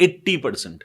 80%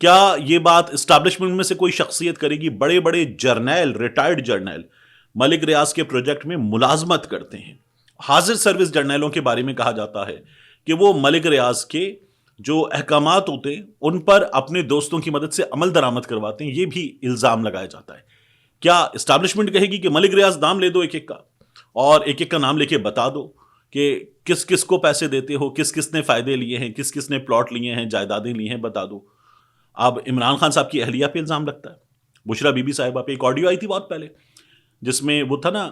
کیا یہ بات اسٹیبلشمنٹ میں سے کوئی شخصیت کرے گی؟ بڑے بڑے جرنیل، ریٹائرڈ جرنیل ملک ریاض کے پروجیکٹ میں ملازمت کرتے ہیں. حاضر سروس جرنیلوں کے بارے میں کہا جاتا ہے کہ وہ ملک ریاض کے جو احکامات ہوتے ہیں ان پر اپنے دوستوں کی مدد سے عمل درآمد کرواتے ہیں. یہ بھی الزام لگایا جاتا ہے. کیا اسٹیبلشمنٹ کہے گی کہ ملک ریاض نام لے دو ایک ایک کا، اور ایک ایک کا نام لے کے بتا دو کہ کس کس کو پیسے دیتے ہو، کس کس نے فائدے لیے ہیں، کس کس نے پلاٹ لیے ہیں، جائیدادیں لی ہیں، بتا دو. اب عمران خان صاحب کی اہلیہ پہ الزام لگتا ہے، بشرا بی بی صاحبہ پہ. ایک آڈیو آئی تھی بہت پہلے جس میں وہ تھا نا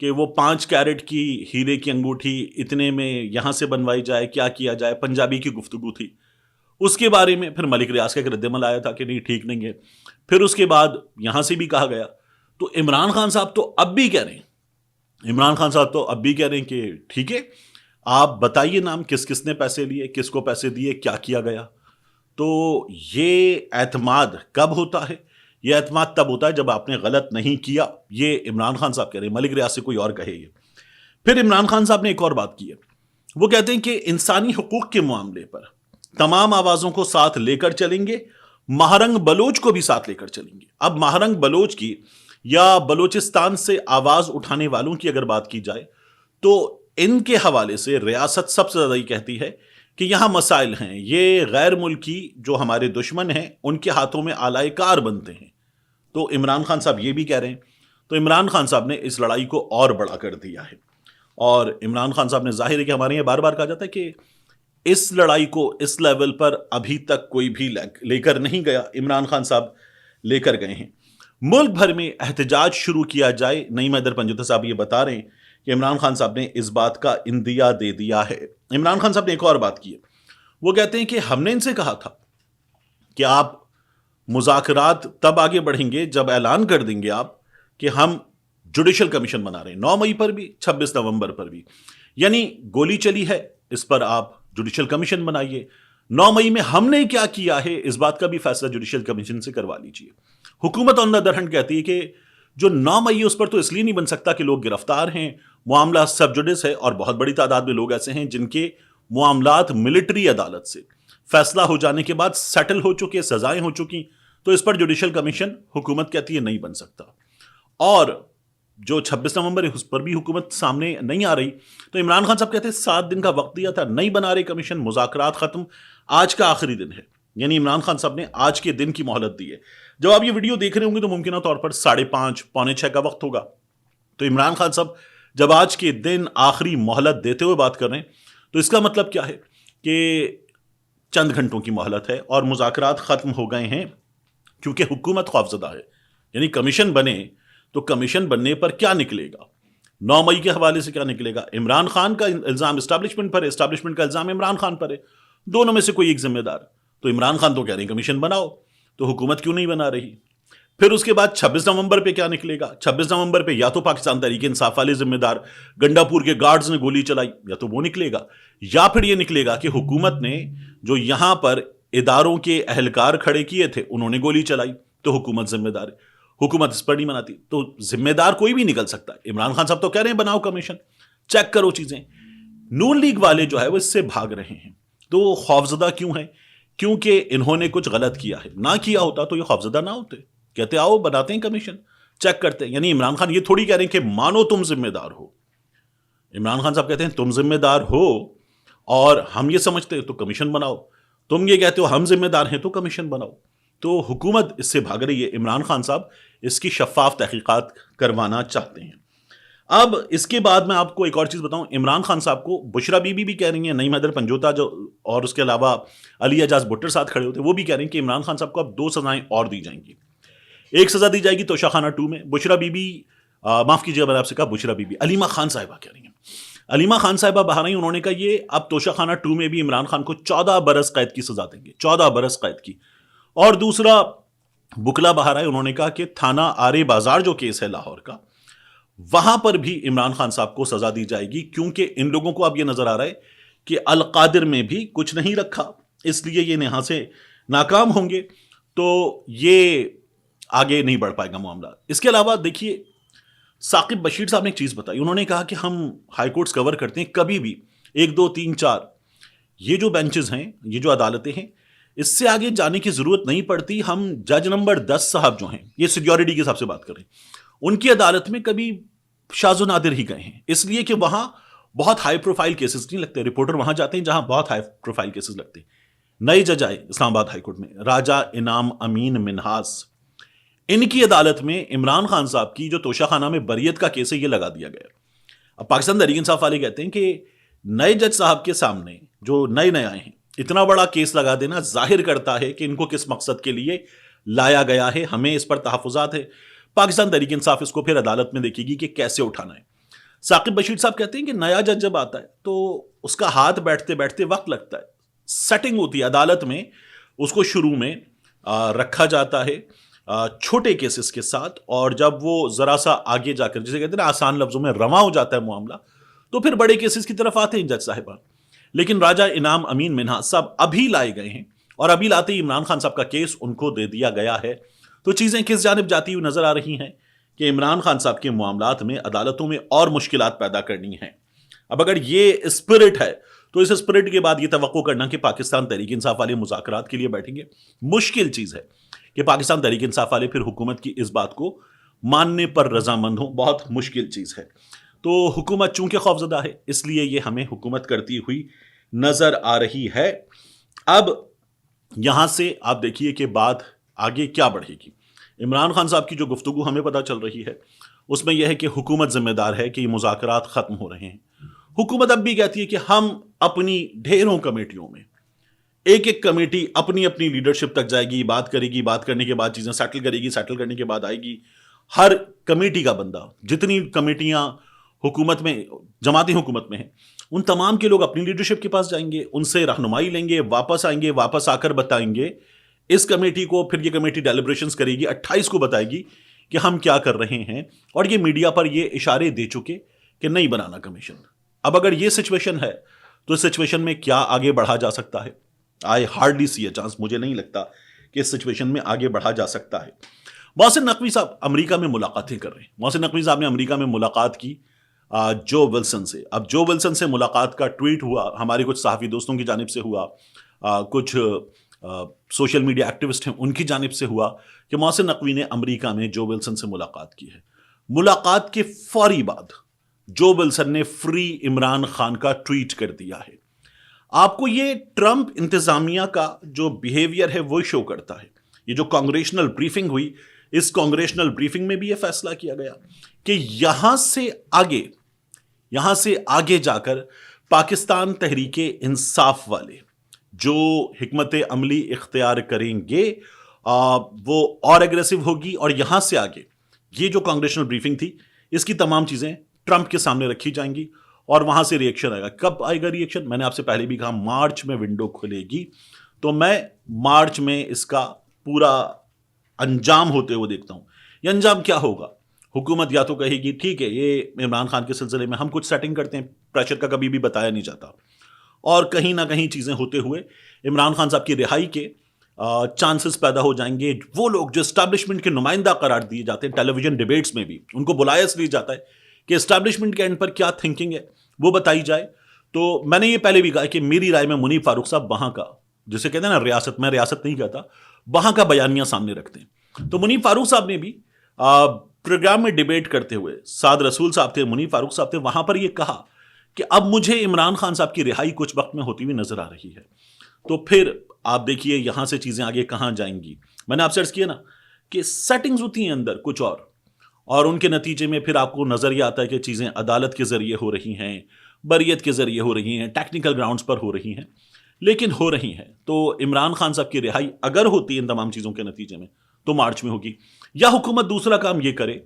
کہ وہ 5 کیرٹ کی ہیرے کی انگوٹھی اتنے میں یہاں سے بنوائی جائے، کیا کیا جائے، پنجابی کی گفتگو تھی. اس کے بارے میں پھر ملک ریاض کا ایک رد عمل آیا تھا کہ نہیں ٹھیک نہیں ہے. پھر اس کے بعد یہاں سے بھی کہا گیا. تو عمران خان صاحب تو اب بھی کہہ رہے ہیں، عمران خان صاحب تو اب بھی کہہ رہے ہیں کہ ٹھیک ہے آپ بتائیے نام، کس کس نے پیسے لیے، کس کو پیسے دیے، کیا کیا گیا. تو یہ اعتماد کب ہوتا ہے؟ یہ اعتماد تب ہوتا ہے جب آپ نے غلط نہیں کیا. یہ عمران خان صاحب کہہ رہے ہیں، ملک ریاض سے کوئی اور کہے یہ. پھر عمران خان صاحب نے ایک اور بات کی ہے. وہ کہتے ہیں کہ انسانی حقوق کے معاملے پر تمام آوازوں کو ساتھ لے کر چلیں گے، مہرنگ بلوچ کو بھی ساتھ لے کر چلیں گے. اب مہرنگ بلوچ کی یا بلوچستان سے آواز اٹھانے والوں کی اگر بات کی جائے تو ان کے حوالے سے ریاست سب سے زیادہ یہ کہتی ہے کہ یہاں مسائل ہیں، یہ غیر ملکی جو ہمارے دشمن ہیں ان کے ہاتھوں میں آلائے کار بنتے ہیں. تو عمران خان صاحب یہ بھی کہہ رہے ہیں. تو عمران خان صاحب نے اس لڑائی کو اور بڑا کر دیا ہے. اور عمران خان صاحب نے ظاہر ہے کہ ہمارے یہاں بار بار کہا جاتا ہے کہ اس لڑائی کو اس لیول پر ابھی تک کوئی بھی لے کر نہیں گیا. عمران خان صاحب لے کر گئے ہیں. ملک بھر میں احتجاج شروع کیا جائے. نعیم حیدر پنجوتا صاحب یہ بتا رہے ہیں کہ عمران خان صاحب نے اس بات کا اندیا دے دیا ہے. عمران خان صاحب نے ایک اور بات کی ہے. وہ کہتے ہیں کہ ہم نے ان سے کہا تھا کہ آپ مذاکرات تب آگے بڑھیں گے جب اعلان کر دیں گے آپ کہ ہم جوڈیشل کمیشن بنا رہے ہیں، 9 مئی پر بھی 26 نومبر پر بھی. یعنی گولی چلی ہے، اس پر آپ جوڈیشل کمیشن بنائیے. 9 مئی میں ہم نے کیا کیا ہے اس بات کا بھی فیصلہ جوڈیشل کمیشن سے کروا لیجیے. حکومت آن دا ادر ہینڈ کہتی ہے کہ جو 9 مئی اس پر تو اس لیے نہیں بن سکتا کہ لوگ گرفتار ہیں، معاملہ سب جوڈس ہے، اور بہت بڑی تعداد میں لوگ ایسے ہیں جن کے معاملات ملٹری عدالت سے فیصلہ ہو جانے کے بعد سیٹل ہو چکے، سزائیں ہو چکی. تو اس پر جوڈیشل کمیشن حکومت کہتی ہے نہیں بن سکتا. اور جو 26 نومبر ہے اس پر بھی حکومت سامنے نہیں آ رہی. تو عمران خان صاحب کہتے ہیں 7 دن کا وقت دیا تھا، نہیں بنا رہے کمیشن، مذاکرات ختم، آج کا آخری دن ہے. یعنی عمران خان صاحب نے آج کے دن کی مہلت دی ہے. جب آپ یہ ویڈیو دیکھ رہے ہوں گے تو ممکنہ طور پر 5:30 پونے 6 کا وقت ہوگا. تو عمران خان صاحب جب آج کے دن آخری مہلت دیتے ہوئے بات کر رہے ہیں تو اس کا مطلب کیا ہے کہ چند گھنٹوں کی مہلت ہے اور مذاکرات ختم ہو گئے ہیں، کیونکہ حکومت خوفزدہ ہے. یعنی کمیشن بنے تو کمیشن بننے پر کیا نکلے گا، 9 مئی کے حوالے سے کیا نکلے گا. عمران خان کا الزام اسٹیبلشمنٹ پر ہے، اسٹیبلشمنٹ کا الزام عمران خان پر ہے. دونوں میں سے کوئی ایک ذمہ دار. تو عمران خان تو کہہ رہے ہیں کمیشن بناؤ، تو حکومت کیوں نہیں بنا رہی. پھر اس کے بعد 26 نومبر پہ کیا نکلے گا. 26 نومبر پہ یا تو پاکستان تحریک انصاف والے ذمہ دار، گنڈا پور کے گارڈز نے گولی چلائی، یا تو وہ نکلے گا، یا پھر یہ نکلے گا کہ حکومت نے جو یہاں پر اداروں کے اہلکار کھڑے کیے تھے انہوں نے گولی چلائی، تو حکومت ذمہ دار ہے. حکومت اس پر نہیں مناتی تو ذمہ دار کوئی بھی نکل سکتا ہے. عمران خان صاحب تو کہہ رہے ہیں بناؤ کمیشن، چیک کرو چیزیں. نون لیگ والے جو ہے وہ اس سے بھاگ رہے ہیں. تو خوفزدہ کیوں ہیں؟ کیونکہ انہوں نے کچھ غلط کیا ہے. نہ کیا ہوتا تو یہ خوفزدہ نہ ہوتے، کہتے آؤ بناتے ہیں کمیشن، چیک کرتے ہیں. یعنی عمران خان یہ تھوڑی کہہ رہے ہیں کہ مانو تم ذمہ دار ہو. عمران خان صاحب کہتے ہیں تم ذمہ دار ہو اور ہم یہ سمجھتے ہیں تو کمیشن بناؤ. تم یہ کہتے ہو ہم ذمہ دار ہیں تو کمیشن بناؤ. تو حکومت اس سے بھاگ رہی ہے. عمران خان صاحب اس کی شفاف تحقیقات کروانا چاہتے ہیں. اب اس کے بعد میں آپ کو ایک اور چیز بتاؤں. عمران خان صاحب کو بشرا بی بی بھی کہہ رہی ہیں، نعیم حیدر پنجوتا جو، اور اس کے علاوہ علی اعجاز بھٹر ساتھ کھڑے ہوتے ہیں، وہ بھی کہہ رہے ہیں کہ عمران خان صاحب کو اب 2 سزائیں اور دی جائیں گی. ایک سزا دی جائے گی توشہ خانہ 2 میں. بشرا بی بی معاف کیجیے میں نے آپ سے کہا بشرا بی بی، علیمہ خان صاحبہ کہہ رہی ہیں. علیمہ خان صاحبہ بہا رہی ہیں، انہوں نے کہا یہ اب توشہ خانہ 2 میں بھی عمران خان کو 14 برس قید کی سزا دیں گے، 14 برس قید کی. اور دوسرا بکلا بہارا ہے، انہوں نے کہا کہ تھانہ آرے بازار جو کیس ہے لاہور کا، وہاں پر بھی عمران خان صاحب کو سزا دی جائے گی، کیونکہ ان لوگوں کو اب یہ نظر آ رہا ہے کہ القادر میں بھی کچھ نہیں رکھا، اس لیے یہ یہاں سے ناکام ہوں گے. تو یہ آگے نہیں بڑھ پائے گا معاملہ. اس کے علاوہ دیکھیے ثاقب بشیر صاحب نے ایک چیز بتائی. انہوں نے کہا کہ ہم ہائی کورٹس کور کرتے ہیں، کبھی بھی 1 2 3 4 یہ جو بینچز ہیں، یہ جو عدالتیں ہیں، اس سے آگے جانے کی ضرورت نہیں پڑتی. ہم جج نمبر 10 صاحب جو ہیں, یہ سیکیورٹی کے حساب سے بات کر رہے ہیں, ان کی عدالت میں کبھی شاذ و نادر ہی گئے ہیں, اس لیے کہ وہاں بہت ہائی پروفائل کیسز نہیں لگتے. رپورٹر وہاں جاتے ہیں جہاں بہت ہائی پروفائل کیسز لگتے ہیں. نئے جج آئے اسلام آباد ہائی کورٹ میں, راجہ انعام امین منہاس, ان کی عدالت میں عمران خان صاحب کی جو توشہ خانہ میں بریت کا کیس ہے یہ لگا دیا گیا. اب پاکستان تحریک انصاف والے کہتے ہیں کہ نئے جج صاحب کے سامنے جو نئے آئے ہیں, اتنا بڑا کیس لگا دینا ظاہر کرتا ہے کہ ان کو کس مقصد کے لیے لایا گیا ہے. ہمیں اس پر تحفظات ہے. پاکستان تحریک انصاف اس کو پھر عدالت میں دیکھے گی کہ کیسے اٹھانا ہے. ثاقب بشیر صاحب کہتے ہیں کہ نیا جج جب آتا ہے تو اس کا ہاتھ بیٹھتے بیٹھتے وقت لگتا ہے, سیٹنگ ہوتی ہے عدالت میں, اس کو شروع میں رکھا جاتا ہے چھوٹے کیسز کے ساتھ, اور جب وہ ذرا سا آگے جا کر جسے کہتے ہیں نا آسان لفظوں میں رواں ہو جاتا ہے معاملہ, تو پھر بڑے کیسز کی طرف آتے ہیں جج صاحبان. لیکن راجہ انعام امین منہاس صاحب ابھی لائے گئے ہیں, اور ابھی لاتے ہی عمران خان صاحب کا کیس ان کو دے دیا گیا ہے. تو چیزیں کس جانب جاتی ہوئی نظر آ رہی ہیں کہ عمران خان صاحب کے معاملات میں عدالتوں میں اور مشکلات پیدا کرنی ہیں. اب اگر یہ اسپرٹ ہے تو اس اسپرٹ کے بعد یہ توقع کرنا کہ پاکستان تحریک انصاف والے مذاکرات کے لیے بیٹھیں گے, مشکل چیز ہے کہ پاکستان تحریک انصاف والے پھر حکومت کی اس بات کو ماننے پر رضامند ہوں, بہت مشکل چیز ہے. تو حکومت چونکہ خوفزدہ ہے اس لیے یہ ہمیں حکومت کرتی ہوئی نظر آ رہی ہے. اب یہاں سے آپ دیکھیے کہ بات آگے کیا بڑھے گی. عمران خان صاحب کی جو گفتگو ہمیں پتہ چل رہی ہے اس میں یہ ہے کہ حکومت ذمہ دار ہے کہ یہ مذاکرات ختم ہو رہے ہیں. حکومت اب بھی کہتی ہے کہ ہم اپنی ڈھیروں کمیٹیوں میں ایک ایک کمیٹی اپنی اپنی لیڈرشپ تک جائے گی, بات کرے گی, بات کرنے کے بعد چیزیں سیٹل کرے گی, سیٹل کرنے کے بعد آئے گی. ہر کمیٹی کا بندہ, جتنی کمیٹیاں حکومت میں جماعتی حکومت میں ہیں, ان تمام کے لوگ اپنی لیڈرشپ کے پاس جائیں گے, ان سے رہنمائی لیں گے, واپس آئیں گے, واپس آ کر بتائیں گے اس کمیٹی کو. پھر یہ کمیٹی ڈیلیبریشنز کرے گی, 28 کو بتائے گی کہ ہم کیا کر رہے ہیں, اور یہ میڈیا پر یہ اشارے دے چکے کہ نہیں بنانا کمیشن. اب اگر یہ سچویشن ہے تو اس سچویشن میں کیا آگے بڑھا جا سکتا ہے؟ آئی ہارڈلی سی اے چانس, مجھے نہیں لگتا کہ اس سچویشن میں آگے بڑھا جا سکتا ہے. محسن نقوی صاحب امریکہ میں ملاقاتیں کر رہے ہیں. محسن نقوی صاحب نے امریکہ میں ملاقات کی جو ولسن سے. اب جو ولسن سے ملاقات کا ٹویٹ ہوا, ہمارے کچھ صحافی دوستوں کی جانب سے ہوا, کچھ سوشل میڈیا ایکٹیوسٹ ہیں ان کی جانب سے ہوا کہ محسن نقوی نے امریکہ میں جو ولسن سے ملاقات کی ہے. ملاقات کے فوری بعد جو ولسن نے فری عمران خان کا ٹویٹ کر دیا ہے. آپ کو یہ ٹرمپ انتظامیہ کا جو بیہیویئر ہے وہ شو کرتا ہے. یہ جو کانگریشنل بریفنگ ہوئی, اس کانگریشنل بریفنگ میں بھی یہ فیصلہ کیا گیا کہ یہاں سے آگے جا کر پاکستان تحریک انصاف والے جو حکمت عملی اختیار کریں گے وہ اور ایگریسو ہوگی, اور یہاں سے آگے یہ جو کانگریشنل بریفنگ تھی اس کی تمام چیزیں ٹرمپ کے سامنے رکھی جائیں گی, اور وہاں سے ریئیکشن آئے گا. کب آئے گا ریئیکشن؟ میں نے آپ سے پہلے بھی کہا مارچ میں ونڈو کھلے گی, تو میں مارچ میں اس کا پورا انجام ہوتے ہوئے دیکھتا ہوں. یہ انجام کیا ہوگا؟ حکومت یا تو کہے گی ٹھیک ہے یہ عمران خان کے سلسلے میں ہم کچھ سیٹنگ کرتے ہیں, پریشر کا کبھی بھی بتایا نہیں جاتا, اور کہیں نہ کہیں چیزیں ہوتے ہوئے عمران خان صاحب کی رہائی کے چانسز پیدا ہو جائیں گے. وہ لوگ جو اسٹیبلشمنٹ کے نمائندہ قرار دیے جاتے ہیں ٹیلی ویژن ڈیبیٹس میں بھی, ان کو بلایا اس لیے جاتا ہے کہ اسٹیبلشمنٹ کے اینڈ پر کیا تھنکنگ ہے وہ بتائی جائے. تو میں نے یہ پہلے بھی کہا کہ میری رائے میں منیب فاروق صاحب وہاں کا, جسے کہتے ہیں نا ریاست, میں ریاست نہیں کہتا, وہاں کا بیانیہ سامنے رکھتے ہیں. تو منیب فاروق صاحب نے بھی پروگرام میں ڈیبیٹ کرتے ہوئے, سعد رسول صاحب تھے, منیب فاروق صاحب تھے, وہاں پر یہ کہا کہ اب مجھے عمران خان صاحب کی رہائی کچھ وقت میں ہوتی ہوئی نظر آ رہی ہے. تو پھر آپ دیکھیے یہاں سے چیزیں آگے کہاں جائیں گی. میں نے آپ سے عرض کیا نا کہ سیٹنگز ہوتی ہیں اندر کچھ اور ان کے نتیجے میں پھر آپ کو نظر یہ آتا ہے کہ چیزیں عدالت کے ذریعے ہو رہی ہیں, بریت کے ذریعے ہو رہی ہیں, ٹیکنیکل گراؤنڈز پر ہو رہی ہیں, لیکن ہو رہی ہیں. تو عمران خان صاحب کی رہائی اگر ہوتی ہے ان تمام چیزوں کے نتیجے میں تو مارچ میں ہوگی. یا حکومت دوسرا کام یہ کرے,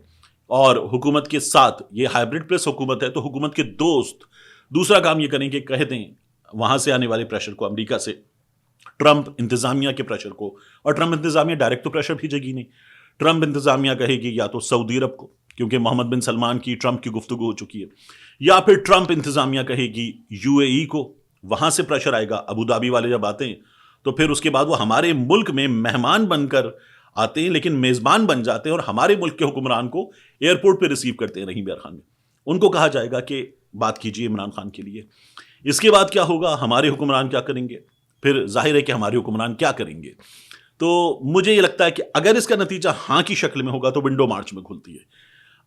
اور حکومت کے ساتھ یہ ہائبرڈ پریس حکومت ہے تو حکومت کے دوست دوسرا کام یہ کریں کہ کہہ دیں وہاں سے آنے والے پریشر کو, امریکہ سے ٹرمپ انتظامیہ کے پریشر کو, اور ٹرمپ انتظامیہ ڈائریکٹ تو پریشر بھیجے گی نہیں, ٹرمپ انتظامیہ کہے گی یا تو سعودی عرب کو, کیونکہ محمد بن سلمان کی ٹرمپ کی گفتگو ہو چکی ہے, یا پھر ٹرمپ انتظامیہ کہے گی UAE کو, وہاں سے پریشر آئے گا. ابو دھابی والے جب آتے ہیں تو پھر اس کے بعد وہ ہمارے ملک میں مہمان بن کر آتے ہیں لیکن میزبان بن جاتے ہیں, اور ہمارے ملک کے حکمران کو ایئرپورٹ پہ ریسیو کرتے ہیں رحیم یار خان میں. ان کو کہا جائے گا کہ بات کیجیے عمران خان کے لیے. اس کے بعد کیا ہوگا, ہمارے حکمران کیا کریں گے, پھر ظاہر ہے کہ ہمارے حکمران کیا کریں گے. تو مجھے یہ لگتا ہے کہ اگر اس کا نتیجہ ہاں کی شکل میں ہوگا تو ونڈو مارچ میں کھلتی ہے.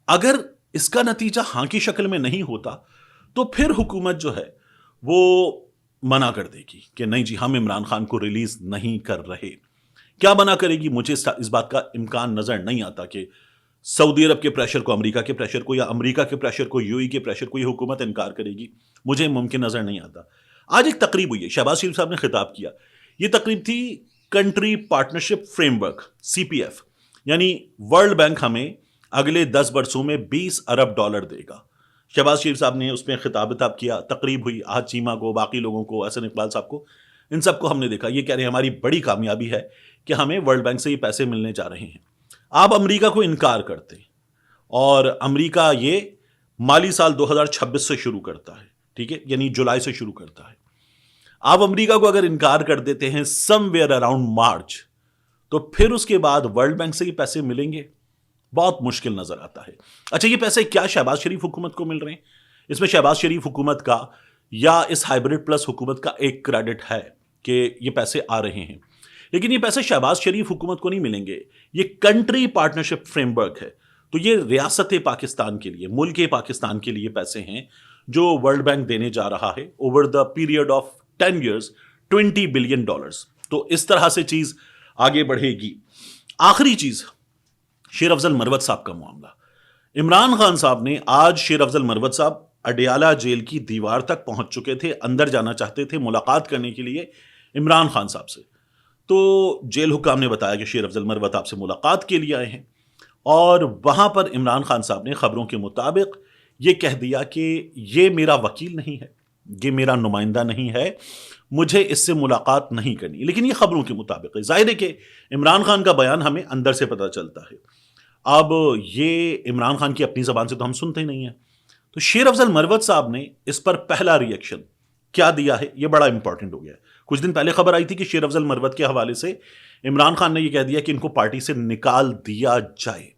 اگر اس کا نتیجہ ہاں کی شکل میں نہیں ہوتا تو پھر حکومت جو ہے وہ منع کر دے گی کہ نہیں جی ہم عمران خان کو ریلیز نہیں کر رہے. کیا منع کرے گی؟ مجھے اس بات کا امکان نظر نہیں آتا کہ سعودی عرب کے پریشر کو، امریکہ کے پریشر کو، یا امریکہ کے پریشر کو، یو ای کے پریشر کو یہ حکومت انکار کرے گی. مجھے ممکن نظر نہیں آتا. آج ایک تقریب ہوئی ہے، شہباز شریف صاحب نے خطاب کیا. یہ تقریب تھی country partnership frame work CPF، یعنی ورلڈ بینک ہمیں اگلے 10 برسوں میں $20 ارب دے گا. شہباز شریف صاحب نے اس میں خطاب کیا، تقریب ہوئی، آج چیمہ کو، باقی لوگوں کو، حسن اقبال صاحب کو، ان سب کو ہم نے دیکھا. یہ کہہ رہے ہیں ہماری بڑی کامیابی ہے کہ ہمیں ورلڈ بینک سے یہ پیسے ملنے جا رہے ہیں. آپ امریکہ کو انکار کرتے اور امریکہ یہ مالی سال 2026 سے شروع کرتا ہے، ٹھیک ہے، یعنی جولائی سے شروع کرتا ہے. آپ امریکہ کو اگر انکار کر دیتے ہیں سم ویئر اراؤنڈ مارچ، تو پھر اس کے بعد ورلڈ بینک سے یہ پیسے ملیں گے؟ بہت مشکل نظر آتا ہے. اچھا، یہ پیسے کیا شہباز شریف حکومت کو مل رہے ہیں؟ اس میں شہباز شریف حکومت کا یا اس ہائیبرڈ پلس حکومت کا ایک کریڈٹ ہے کہ یہ پیسے آ رہے ہیں، لیکن یہ پیسے شہباز شریف حکومت کو نہیں ملیں گے. یہ کنٹری پارٹنرشپ فریم ورک ہے، تو یہ ریاست پاکستان کے لیے، ملک پاکستان کے لیے پیسے ہیں جو ورلڈ بینک دینے جا رہا ہے over the period of 10 years $20 billion. تو اس طرح سے چیز آگے بڑھے گی. آخری چیز، شیر افضل مروت صاحب کا معاملہ. عمران خان صاحب نے آج، شیر افضل مروت صاحب اڈیالہ جیل کی دیوار تک پہنچ چکے تھے، اندر جانا چاہتے تھے ملاقات کرنے کے لیے عمران خان صاحب سے. تو جیل حکام نے بتایا کہ شیر افضل مروت آپ سے ملاقات کے لیے آئے ہیں، اور وہاں پر عمران خان صاحب نے خبروں کے مطابق یہ کہہ دیا کہ یہ میرا وکیل نہیں ہے، یہ میرا نمائندہ نہیں ہے، مجھے اس سے ملاقات نہیں کرنی. لیکن یہ خبروں کے مطابق ہے، ظاہر ہے کہ عمران خان کا بیان ہمیں اندر سے پتہ چلتا ہے. اب یہ عمران خان کی اپنی زبان سے تو ہم سنتے ہی نہیں ہیں. تو شیر افضل مروت صاحب نے اس پر پہلا ری ایکشن کیا دیا ہے، یہ بڑا امپورٹنٹ ہو گیا ہے. کچھ دن پہلے خبر آئی تھی کہ شیر افضل مروت کے حوالے سے عمران خان نے یہ کہہ دیا کہ ان کو پارٹی سے نکال دیا جائے.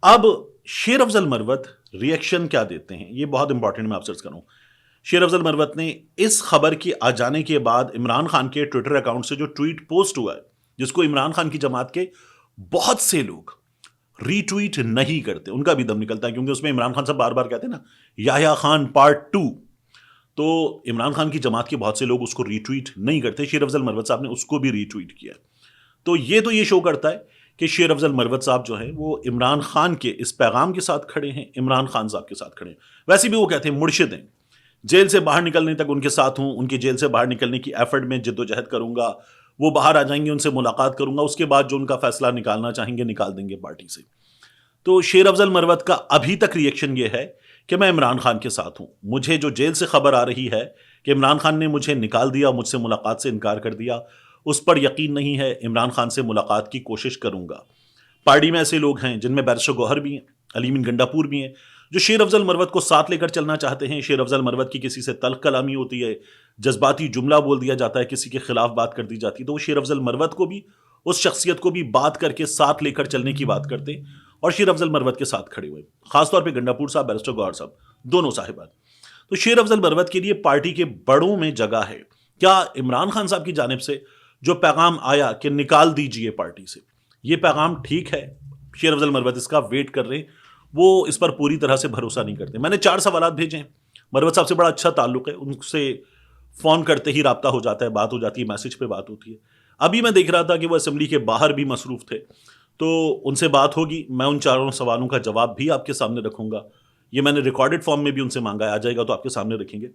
اب شیر افضل مروت ری ایکشن کیا دیتے ہیں، یہ بہت امپورٹنٹ میں آپ سرچ کروں. شیر افضل مروت نے اس خبر کے آ جانے کے بعد عمران خان کے ٹویٹر اکاؤنٹ سے جو ٹویٹ پوسٹ ہوا ہے، جس کو عمران خان کی جماعت کے بہت سے لوگ ری ٹویٹ نہیں کرتے، ان کا بھی دم نکلتا ہے، کیونکہ اس میں عمران خان صاحب بار بار کہتے ہیں نا یحییٰ خان پارٹ 2. تو عمران خان کی جماعت کے بہت سے لوگ اس کو ری ٹویٹ نہیں کرتے. شیر افضل مروت صاحب نے اس کو بھی ری ٹویٹ کیا. تو یہ شو کرتا ہے کہ شیر افضل مروت صاحب جو ہیں وہ عمران خان کے اس پیغام کے ساتھ کھڑے ہیں، عمران خان صاحب کے ساتھ کھڑے ہیں. ویسے بھی وہ کہتے ہیں مرشد ہیں، جیل سے باہر نکلنے تک ان کے ساتھ ہوں، ان کی جیل سے باہر نکلنے کی ایفرٹ میں جد و جہد کروں گا، وہ باہر آ جائیں گے، ان سے ملاقات کروں گا، اس کے بعد جو ان کا فیصلہ نکالنا چاہیں گے نکال دیں گے پارٹی سے. تو شیر افضل مروت کا ابھی تک ری ایکشن یہ ہے کہ میں عمران خان کے ساتھ ہوں. مجھے جو جیل سے خبر آ رہی ہے کہ عمران خان نے مجھے نکال دیا، مجھ سے ملاقات سے انکار کر دیا، اس پر یقین نہیں ہے. عمران خان سے ملاقات کی کوشش کروں گا. پارٹی میں ایسے لوگ ہیں جن میں بیرسٹر گوہر بھی ہیں، علیم گنڈاپور بھی ہیں، جو شیر افضل مروت کو ساتھ لے کر چلنا چاہتے ہیں. شیر افضل مروت کی کسی سے تلخ کلامی ہوتی ہے، جذباتی جملہ بول دیا جاتا ہے، کسی کے خلاف بات کر دی جاتی ہے، تو وہ شیر افضل مروت کو بھی، اس شخصیت کو بھی بات کر کے ساتھ لے کر چلنے کی بات کرتے اور شیر افضل مروت کے ساتھ کھڑے ہوئے. خاص طور پہ گنڈاپور صاحب، بیرسٹر گوہر صاحب، دونوں صاحبان. تو شیر افضل مروت کے لیے پارٹی کے بڑوں میں جگہ ہے. کیا عمران خان صاحب کی جانب سے جو پیغام آیا کہ نکال دیجئے پارٹی سے، یہ پیغام ٹھیک ہے؟ شیر افضل مروت اس کا ویٹ کر رہے ہیں، وہ اس پر پوری طرح سے بھروسہ نہیں کرتے. میں نے 4 سوالات بھیجے ہیں. مروت صاحب سے بڑا اچھا تعلق ہے، ان سے فون کرتے ہی رابطہ ہو جاتا ہے، بات ہو جاتی ہے، میسج پہ بات ہوتی ہے. ابھی میں دیکھ رہا تھا کہ وہ اسمبلی کے باہر بھی مصروف تھے، تو ان سے بات ہوگی. میں ان 4 سوالوں کا جواب بھی آپ کے سامنے رکھوں گا. یہ میں نے ریکارڈڈ فارم میں بھی ان سے مانگا ہے، آ جائے گا تو آپ کے سامنے رکھیں گے.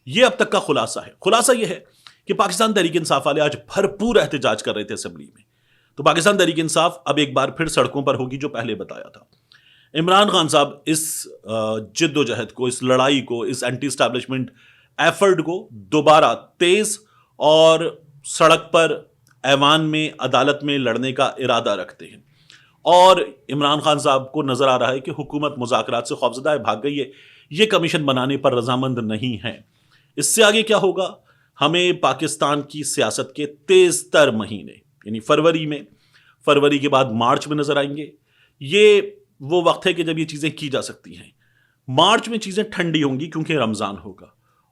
یہ اب تک کا خلاصہ ہے. خلاصہ یہ ہے کہ پاکستان تحریک انصاف والے آج بھرپور احتجاج کر رہے تھے اسمبلی میں. تو پاکستان تحریک انصاف اب ایک بار پھر سڑکوں پر ہوگی، جو پہلے بتایا تھا. عمران خان صاحب اس جد و جہد کو، اس لڑائی کو، اس اینٹی اسٹیبلشمنٹ ایفرٹ کو دوبارہ تیز اور سڑک پر، ایوان میں، عدالت میں لڑنے کا ارادہ رکھتے ہیں. اور عمران خان صاحب کو نظر آ رہا ہے کہ حکومت مذاکرات سے خوفزدہ ہے، بھاگ گئی ہے، یہ کمیشن بنانے پر رضامند نہیں ہے. اس سے آگے کیا ہوگا؟ ہمیں پاکستان کی سیاست کے تیز تر مہینے، یعنی فروری کے بعد مارچ میں نظر آئیں گے. یہ وہ وقت ہے کہ جب یہ چیزیں کی جا سکتی ہیں. مارچ میں چیزیں ٹھنڈی ہوں گی کیونکہ رمضان ہوگا،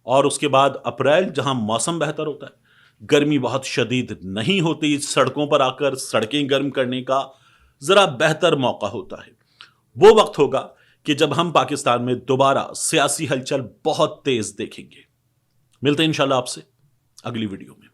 اور اس کے بعد اپریل، جہاں موسم بہتر ہوتا ہے، گرمی بہت شدید نہیں ہوتی، سڑکوں پر آ کر سڑکیں گرم کرنے کا ذرا بہتر موقع ہوتا ہے۔ وہ وقت ہوگا کہ جب ہم پاکستان میں دوبارہ سیاسی ہلچل بہت تیز دیکھیں گے۔ ملتے ہیں انشاءاللہ آپ سے اگلی ویڈیو میں۔